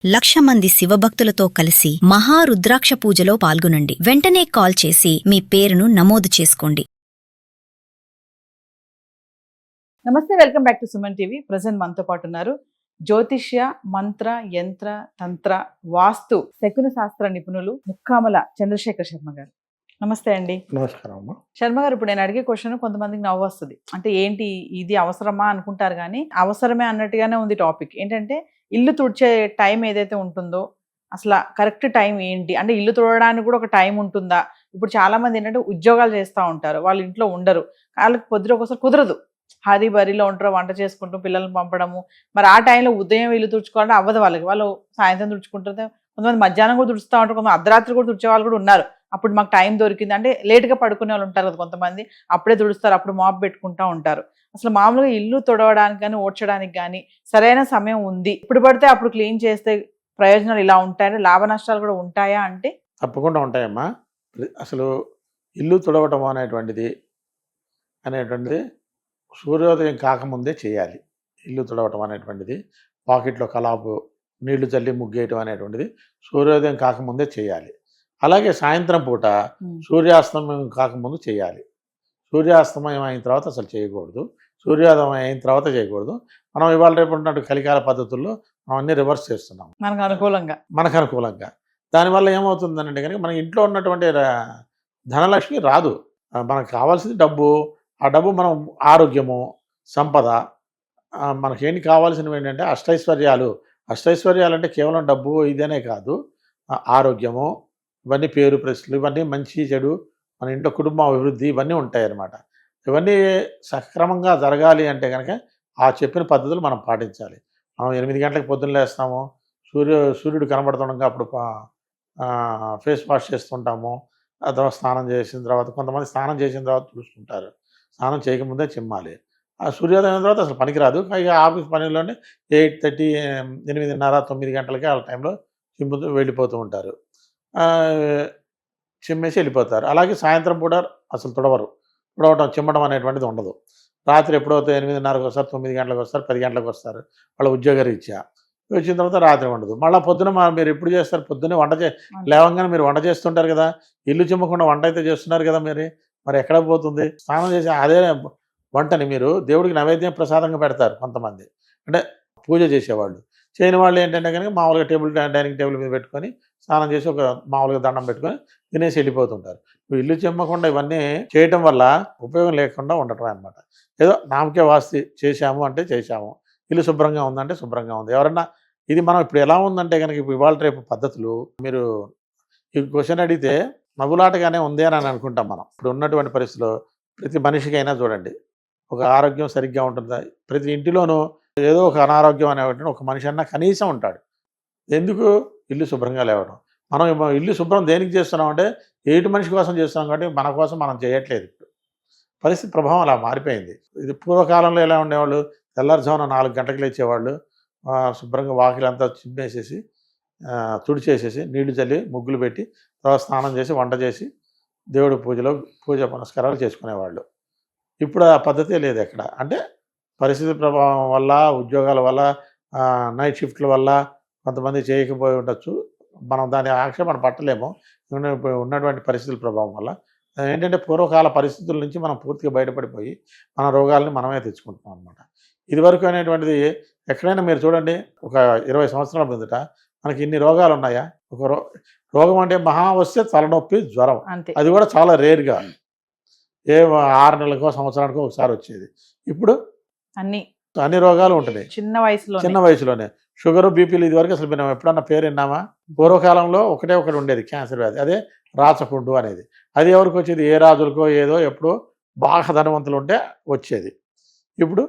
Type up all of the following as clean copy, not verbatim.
1,00,000 మంది శివభక్తులతో కలిసి మహారుద్రాక్ష పూజలో పాల్గొనండి. వెంటనే కాల్ చేసి మీ పేరును నమోదు చేసుకోండి. నమస్తే, welcome back to Suman TV. Present మనతో పాటు ఉన్నారు జ్యోతిష్య, మంత్ర, యంత్ర, తంత్ర, వాస్తు, శకున శాస్త్ర నిపుణులు ముక్కామల చంద్రశేఖర్ శర్మ గారు. నమస్తే అండి. నమస్కారం అమ్మా. శర్మ గారు, ఇప్పుడు నేను అడిగే క్వశ్చన్ కొంతమందికి నవ్వు వస్తుంది. అంటే ఏంటి ఇది అవసరమా అనుకుంటారు, కానీ అవసరమే అన్నట్టుగానే ఉంది టాపిక్. ఏంటంటే ఇల్లు తుడిచే టైం ఏదైతే ఉంటుందో అసలు కరెక్ట్ టైం ఏంటి, అంటే ఇల్లు తుడవడానికి కూడా ఒక టైం ఉంటుందా? ఇప్పుడు చాలా మంది ఏంటంటే ఉద్యోగాలు చేస్తూ ఉంటారు, వాళ్ళ ఇంట్లో ఉండరు, వాళ్ళకి పొద్దున ఒకసారి కుదరదు, హరి బరిలో ఉంటారు, వంట చేసుకుంటూ పిల్లల్ని పంపడము. మరి ఆ టైంలో ఉదయం ఇల్లు తుడుచుకోవాలంటే అవ్వదు వాళ్ళకి, వాళ్ళు సాయంత్రం తుడుచుకుంటారు, కొంతమంది మధ్యాహ్నం కూడా తుడుస్తూ ఉంటారు, కొంతమంది అర్ధరాత్రి కూడా తుడిచే వాళ్ళు కూడా ఉన్నారు. అప్పుడు మాకు టైం దొరికింది అంటే లేట్గా పడుకునే వాళ్ళు ఉంటారు కదా కొంతమంది, అప్పుడే తుడుస్తారు, అప్పుడు మాప్ పెట్టుకుంటూ ఉంటారు. అసలు మామూలుగా ఇల్లు తుడవడానికి కానీ ఓడ్చడానికి కానీ సరైన సమయం ఉంది, ఇప్పుడు పడితే అప్పుడు క్లీన్ చేస్తే ప్రయోజనాలు ఇలా ఉంటాయని, లాభ నష్టాలు కూడా ఉంటాయా అంటే? తప్పకుండా ఉంటాయమ్మా. అసలు ఇల్లు తుడవటం అనేటువంటిది సూర్యోదయం కాకముందే చేయాలి. ఇల్లు తుడవటం అనేటువంటిది, పాకెట్లో కలాపు నీళ్లు చల్లి ముగ్గేయటం అనేటువంటిది సూర్యోదయం కాకముందే చేయాలి. అలాగే సాయంత్రం పూట సూర్యాస్తమయం కాకముందు చేయాలి. సూర్యాస్తమయం అయిన తర్వాత అసలు చేయకూడదు, సూర్యోదయం అయిన తర్వాత చేయకూడదు. మనం ఇవాళ రేపు ఉన్నట్టు కలికాల పద్ధతుల్లో మనం అన్ని రివర్స్ చేస్తున్నాం మనకు అనుకూలంగా. దానివల్ల ఏమవుతుందనంటే కనుక మన ఇంట్లో ఉన్నటువంటి ధనలక్ష్మి రాదు. మనకు కావాల్సింది డబ్బు. ఆ డబ్బు మనం ఆరోగ్యము, సంపద, మనకేంటి కావాల్సినవి ఏంటంటే అష్టైశ్వర్యాలు అంటే కేవలం డబ్బు ఇదేనే కాదు, ఆరోగ్యము, ఇవన్నీ పేరు ప్రశ్నలు, ఇవన్నీ మంచి చెడు, మన ఇంట్లో కుటుంబ అభివృద్ధి, ఇవన్నీ ఉంటాయన్నమాట. ఇవన్నీ సక్రమంగా జరగాలి అంటే కనుక ఆ చెప్పిన పద్ధతులు మనం పాటించాలి. మనం 8 గంటలకు పొద్దున్న లేస్తాము, సూర్యుడు కనబడుతుండగా అప్పుడు ఫేస్ వాష్ చేస్తుంటాము. ఆ తర్వాత స్నానం చేసిన తర్వాత, కొంతమంది స్నానం చేసిన తర్వాత చూసుకుంటారు, స్నానం చేయకముందే చిమ్మాలి. ఆ సూర్యోదయం తర్వాత అసలు పనికిరాదు. పైగా ఆఫీస్ పనిలోనే 8:30, 8:30, 9 గంటలకి ఆ టైంలో చిమ్ముతూ వెళ్ళిపోతూ ఉంటారు, చిమ్మేసి వెళ్ళిపోతారు. అలాగే సాయంత్రం పూట అసలు తుడవటం చిమ్మడం అనేటువంటిది ఉండదు. రాత్రి ఎప్పుడైతే 8:30కి వస్తారు, 9 గంటలకు వస్తారు, 10 గంటలకు వస్తారు, వాళ్ళ ఉద్యోగరీత్యా. వచ్చిన తర్వాత రాత్రి ఉండదు. మళ్ళీ పొద్దున మీరు ఎప్పుడు చేస్తారు? పొద్దున్నే లేవంగానే మీరు వంట చేస్తుంటారు కదా, ఇల్లు చిమ్మకుండా వంట అయితే చేస్తున్నారు కదా, మరి ఎక్కడ పోతుంది? స్నానం చేసి అదే వంటని మీరు దేవుడికి నైవేద్యం ప్రసాదంగా పెడతారు కొంతమంది, అంటే పూజ చేసేవాళ్ళు. చేయని వాళ్ళు ఏంటంటే కనుక మామూలుగా డైనింగ్ టేబుల్ మీద పెట్టుకొని స్నానం చేసి ఒక మామూలుగా దండం పెట్టుకొని తినేసి వెళ్ళిపోతుంటారు. ఇల్లు చిమ్మకుండా ఇవన్నీ చేయటం వల్ల ఉపయోగం లేకుండా ఉండటం అనమాట. ఏదో నామకే వాస్తి చేశాము అంటే చేశాము, ఇల్లు శుభ్రంగా ఉందంటే శుభ్రంగా ఉంది. ఎవరన్నా ఇది మనం ఇప్పుడు ఎలా ఉందంటే కనుక ఇప్పుడు ఇవాళ రేపు పద్ధతులు, మీరు ఈ క్వశ్చన్ అడిగితే నవ్వులాటగానే ఉంది అని అనుకుంటాం మనం. ఇప్పుడు ఉన్నటువంటి పరిస్థితిలో ప్రతి మనిషికైనా చూడండి, ఒక ఆరోగ్యం సరిగ్గా ఉంటుందా? ప్రతి ఇంటిలోనూ ఏదో ఒక అనారోగ్యం అనేటువంటి ఒక మనిషి అన్న కనీసం ఉంటాడు. ఎందుకు? ఇల్లు శుభ్రంగా లేవడం. మనం ఇల్లు శుభ్రం దేనికి చేస్తున్నాం అంటే ఏటి మనిషి కోసం చేస్తున్నాం, కాబట్టి మన కోసం మనం చేయట్లేదు. ఇప్పుడు పరిస్థితి ప్రభావం అలా మారిపోయింది. ఇది పూర్వకాలంలో ఎలా ఉండేవాళ్ళు? తెల్లారుజామున 4 గంటలకు లేచేవాళ్ళు, శుభ్రంగా వాకిలంతా చిమ్మేసేసి తుడిచేసేసి నీళ్లు చల్లి ముగ్గులు పెట్టి తర్వాత స్నానం చేసి వంట చేసి దేవుడి పూజ పునస్కారాలు చేసుకునేవాళ్ళు. ఇప్పుడు ఆ పద్ధతే లేదు ఎక్కడ. అంటే పరిస్థితి ప్రభావం వల్ల, ఉద్యోగాల వల్ల, నైట్ షిఫ్ట్ల వల్ల కొంతమంది చేయకపోయి ఉండొచ్చు. మనం దాని ఆక్షేపణ పట్టలేము ఉన్నటువంటి పరిస్థితుల ప్రభావం వల్ల. ఏంటంటే పూర్వకాల పరిస్థితుల నుంచి మనం పూర్తిగా బయటపడిపోయి మన రోగాలని మనమే తెచ్చుకుంటున్నాం అనమాట. ఇదివరకు అనేటువంటిది ఎక్కడైనా మీరు చూడండి, ఒక 20 సంవత్సరాల ముందట మనకి ఇన్ని రోగాలు ఉన్నాయా? ఒక రోగం అంటే మహా వస్తే తలనొప్పి, జ్వరం, అది కూడా చాలా రేర్గా, 6 నెలలకో సంవత్సరానికో ఒకసారి వచ్చేది. ఇప్పుడు అన్ని రోగాలు ఉంటున్నాయి చిన్న వయసులోనే. షుగరు, బీపీలు ఇదివరకు అసలు మనం ఎప్పుడన్నా పేరు విన్నామా? పూర్వకాలంలో ఒకటి ఉండేది, క్యాన్సర్ వ్యాధి, అదే రాచపుండు అనేది. అది ఎవరికి వచ్చేది? ఏ రాజులకో ఏదో ఎప్పుడో బాగా ధనవంతులు ఉంటే వచ్చేది. ఇప్పుడు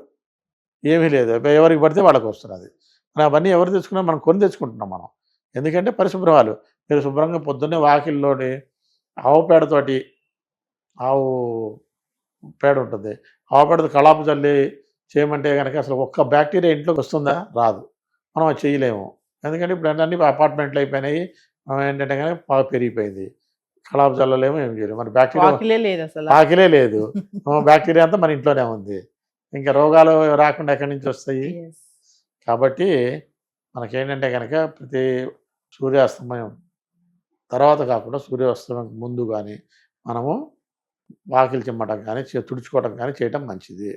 ఏమీ లేదు, ఎవరికి పడితే వాళ్ళకి వస్తున్నది. మనం అవన్నీ ఎవరు తెచ్చుకున్నా మనం కొని తెచ్చుకుంటున్నాం మనం. ఎందుకంటే పరిశుభ్రాలు. మీరు శుభ్రంగా పొద్దున్నే వాకిల్లోని ఆవు పేడతోటి, ఆవు పేడ ఉంటుంది, ఆవు పేడతో కళాపు చల్లి చేయమంటే కనుక అసలు ఒక్క బ్యాక్టీరియా ఇంట్లోకి వస్తుందా? రాదు. మనం అది చేయలేము. ఎందుకంటే ఇప్పుడు అన్నీ అపార్ట్మెంట్లు అయిపోయినాయి. ఏంటంటే కనుక బాగా పెరిగిపోయింది, కళాపు చల్లలేము, ఏం చేయలేము. మరి ఆకిలే లేదు, బ్యాక్టీరియా అంతా మన ఇంట్లోనే ఉంది. ఇంకా రోగాలు రాకుండా ఎక్కడి నుంచి వస్తాయి? కాబట్టి మనకేంటంటే కనుక ప్రతి సూర్యాస్తమయం తర్వాత కాకుండా సూర్యాస్తమయం ముందు కానీ మనము వాకిలి చిమ్మటం కానీ తుడుచుకోవటం కానీ చేయటం మంచిది.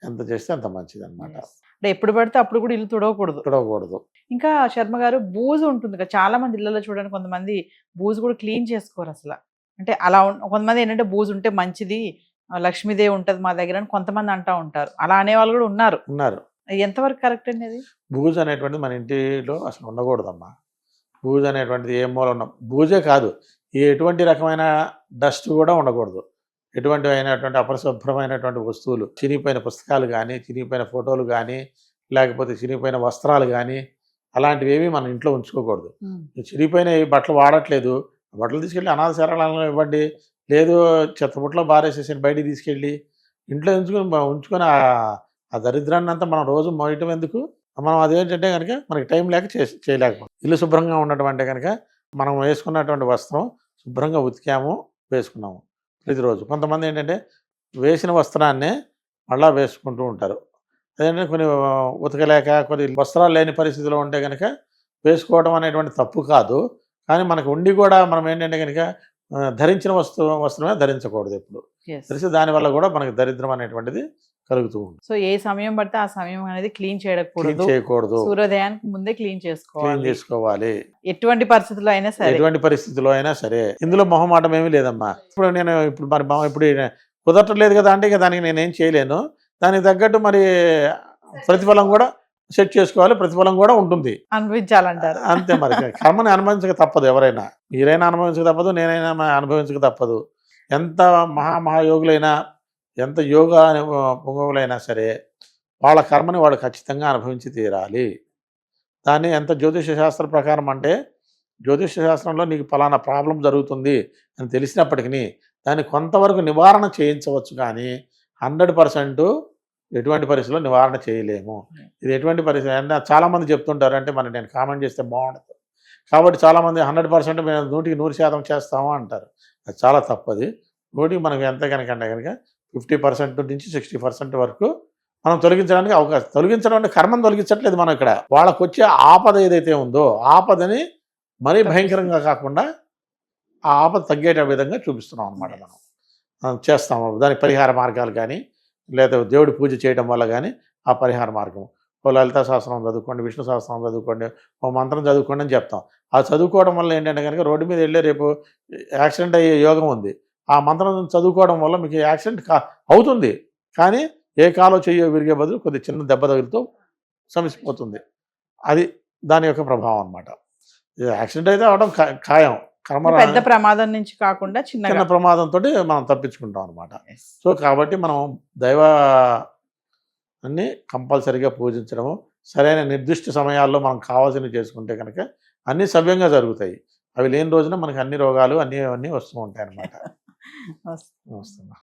ఎంత చేస్తే అంత మంచిది అనమాట. అంటే ఎప్పుడు పడితే అప్పుడు కూడా ఇల్లు తుడవకూడదు. తుడవకూడదు. ఇంకా శర్మ గారు బూజు ఉంటుంది కదా, చాలా మంది ఇళ్లలో చూడండి, కొంతమంది బూజు కూడా క్లీన్ చేసుకోరు అసలు. అంటే అలా కొంతమంది ఏంటంటే బూజు ఉంటే మంచిది, లక్ష్మీదేవి ఉంటది మా దగ్గర అని కొంతమంది అంటా ఉంటారు. అలా అనేవాళ్ళు కూడా ఉన్నారు. ఎంతవరకు కరెక్ట్ అండి అది? బూజు అనేటువంటిది మన ఇంటిలో అసలు ఉండకూడదమ్మా. బూజు అనేటువంటిది ఏ మూల ఉన్న బూజే కాదు, ఎటువంటి రకమైన డస్ట్ కూడా ఉండకూడదు. ఎటువంటి అయినటువంటి అపరిశుభ్రమైనటువంటి వస్తువులు, చినిగిపోయిన పుస్తకాలు కానీ, చినిగిపోయిన ఫోటోలు కానీ, లేకపోతే చినిగిపోయిన వస్త్రాలు కానీ, అలాంటివి ఏమీ మన ఇంట్లో ఉంచుకోకూడదు. చిరిగిపోయిన బట్టలు వాడట్లేదు, బట్టలు తీసుకెళ్ళి అనాథ శరణాలయంలో ఇవ్వండి, లేదు చెత్తబుట్టలో బారేసేసి బయటికి తీసుకెళ్ళి ఇంట్లో ఉంచుకొని ఆ దరిద్రాన్ని అంతా మనం రోజు మోయటం ఎందుకు? మనం అదేంటంటే కనుక మనకి టైం లేక చేయలేకపోతే. ఇల్లు శుభ్రంగా ఉండటం అంటే కనుక మనం వేసుకున్నటువంటి వస్త్రం శుభ్రంగా ఉతికాము, వేసుకున్నాము ప్రతిరోజు. కొంతమంది ఏంటంటే వేసిన వస్త్రాన్నే మళ్ళా వేసుకుంటూ ఉంటారు. అదేంటంటే కొన్ని ఉతకలేక కొన్ని వస్త్రాలు లేని పరిస్థితిలో ఉంటే కనుక వేసుకోవడం అనేటువంటి తప్పు కాదు. కానీ మనకు ఉండి కూడా మనం ఏంటంటే కనుక ధరించిన వస్త్రమే ధరించకూడదు ఎప్పుడు. తెలిసి దానివల్ల కూడా మనకి దరిద్రం అనేటువంటిది కలుగుతూ ఉంటుంది. సో ఏ సమయం పడితే ఆ సమయం అనేది క్లీన్ చేయకూడదు. సూర్యోదయానికి ముందే క్లీన్ చేసుకోవాలి. ఎటువంటి పరిస్థితుల్లో అయినా సరే. ఇందులో మొహమాటం ఏమీ లేదమ్మా. ఇప్పుడు కుదరట్లేదు కదా అంటే ఇక దానికి నేనేం చేయలేను. దానికి తగ్గట్టు మరి ప్రతిఫలం కూడా సెట్ చేసుకోవాలి, ప్రతిఫలం కూడా ఉంటుంది, అనుభవించాలంటారు. అంతే. మరి కర్మని అనుభవించక తప్పదు. ఎవరైనా, మీరైనా అనుభవించక తప్పదు, నేనైనా అనుభవించక తప్పదు. ఎంత మహాయోగులైనా, ఎంత యోగా పొంగవులైనా సరే వాళ్ళ కర్మని వాళ్ళు ఖచ్చితంగా అనుభవించి తీరాలి. దాన్ని ఎంత జ్యోతిష శాస్త్ర ప్రకారం అంటే, జ్యోతిష శాస్త్రంలో నీకు ఫలానా ప్రాబ్లం జరుగుతుంది అని తెలిసినప్పటికీ దాన్ని కొంతవరకు నివారణ చేయించవచ్చు, కానీ 100% ఎటువంటి పరిస్థితుల్లో నివారణ చేయలేము. ఇది ఎటువంటి పరిస్థితి అంటే చాలామంది చెప్తుంటారు, అంటే మరి నేను కామెంట్ చేస్తే బాగుంటుంది కాబట్టి చాలామంది 100% మేము 100% చేస్తాము అంటారు. అది చాలా తప్పది. మనకు ఎంత కనుకంటే కనుక 50% నుంచి 60% వరకు మనం తొలగించడానికి అవకాశం. తొలగించడం అంటే కర్మను తొలగించట్లేదు మనం ఇక్కడ. వాళ్ళకు వచ్చే ఆపద ఏదైతే ఉందో ఆపదని మరీ భయంకరంగా కాకుండా ఆ ఆపద తగ్గేట విధంగా చూపిస్తున్నాం అనమాట. మనం చేస్తాము దానికి పరిహార మార్గాలు కానీ, లేదా దేవుడి పూజ చేయడం వల్ల కానీ ఆ పరిహార మార్గం. ఓ లలితా సహస్రం చదువుకోండి, విష్ణు సహస్రం చదువుకోండి, ఓ మంత్రం చదువుకోండి అని చెప్తాం. ఆ చదువుకోవడం వల్ల ఏంటంటే కనుక రోడ్డు మీద వెళ్ళే రేపు యాక్సిడెంట్ అయ్యే యోగం ఉంది. ఆ మంత్రం చదువుకోవడం వల్ల మీకు యాక్సిడెంట్ అవుతుంది, కానీ ఏ కాలో చెయ్యో విరిగే బదులు కొద్ది చిన్న దెబ్బ తగులుతో సమసిపోతుంది. అది దాని యొక్క ప్రభావం అనమాట. యాక్సిడెంట్ అయితే అవడం ఖాయం. పెద్ద ప్రమాదం నుంచి కాకుండా చిన్న ప్రమాదంతో మనం తప్పించుకుంటాం అనమాట. సో కాబట్టి మనం దైవాన్ని కంపల్సరీగా పూజించడము, సరైన నిర్దిష్ట సమయాల్లో మనం కావాల్సినవి చేసుకుంటే కనుక అన్నీ సవ్యంగా జరుగుతాయి. అవి లేని రోజున మనకి అన్ని రోగాలు అన్నీ వస్తూ ఉంటాయి అన్నమాట. వస్తున్నా